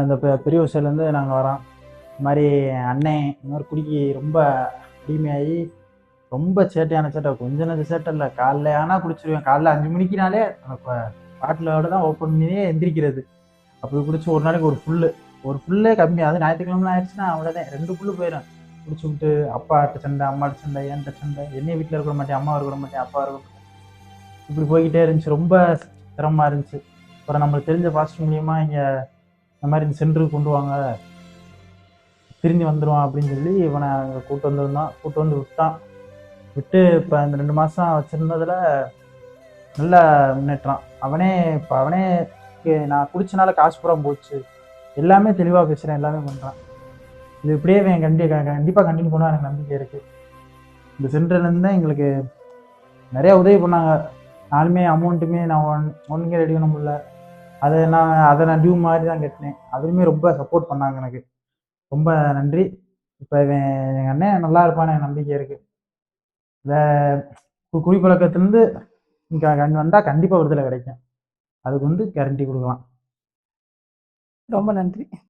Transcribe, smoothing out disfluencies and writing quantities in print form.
இந்த பெரிய விஷயத்துலேருந்து நாங்கள் வரோம். இந்த மாதிரி அண்ணன் இந்த மாதிரி குடிக்கி ரொம்ப அடிமையாகி ரொம்ப சேட்டையான சேட்டை. கொஞ்சம் நஞ்ச சேட்டை இல்லை. காலைல ஆனால் குடிச்சிருவேன். காலைல 5 மணிக்குனாலே பாட்டிலோட தான் ஓப்பன் பண்ணியே எந்திரிக்கிறது. அப்படி குடிச்சு ஒரு நாளைக்கு ஒரு ஃபுல்லே கம்மி. அது ஞாயிற்றுக்கிழமை ஆயிடுச்சுன்னா அவ்வளோதான் 2 ஃபுல்லு போயிடும். குடிச்சு விட்டு அப்பாட்ட சண்டை, அம்மாட்ட சண்டை, என்கிட்ட சண்டை. என்னைய வீட்டில் இருக்க மாட்டேன், அம்மா இருக்க மாட்டேன், அப்பா இருக்க மாட்டேன். இப்படி போய்கிட்டே இருந்துச்சு. ரொம்ப சிரமமாக இருந்துச்சு. அப்புறம் நம்மளுக்கு தெரிஞ்ச பாஸ்டர் மூலியமா இங்கே இந்த மாதிரி இந்த சென்டருக்கு கொண்டு வாங்க, திரும்பி வந்துடுவான் அப்படின்னு சொல்லி இவனை அங்கே கூட்டு வந்து விட்டான். விட்டு இப்போ இந்த 2 மாதம் வச்சுருந்ததில் நல்ல முன்னேற்றம். அவனே நான் குடிச்சனால காசு பூரா போச்சு. எல்லாமே தெளிவாக பேசுகிறேன், எல்லாமே பண்ணுறான். இது இப்படியே இவன் கண்டிப்பாக கண்டினியூ பண்ணுவான், எனக்கு நம்பிக்கை இருக்குது. இந்த சென்டர்லேருந்து தான் எங்களுக்கு நிறையா உதவி பண்ணாங்க. நானுமே அமௌண்ட்டுமே நான் ஒன்றுமே ரெடி பண்ண முடியல. அதை நான் டியூ மாதிரி தான் கட்டினேன். அதுவுமே ரொம்ப சப்போர்ட் பண்ணாங்க எனக்கு. ரொம்ப நன்றி. இப்போ இவன் எங்கள் அண்ணன் நல்லா இருப்பான்னு எனக்கு நம்பிக்கை இருக்குது. இந்த குடிப்பழக்கத்துலேருந்து இங்கே வந்தால் கண்டிப்பாக விடுதலை கிடைக்கும். அதுக்கு வந்து கேரண்டி கொடுக்கலாம். ரொம்ப நன்றி.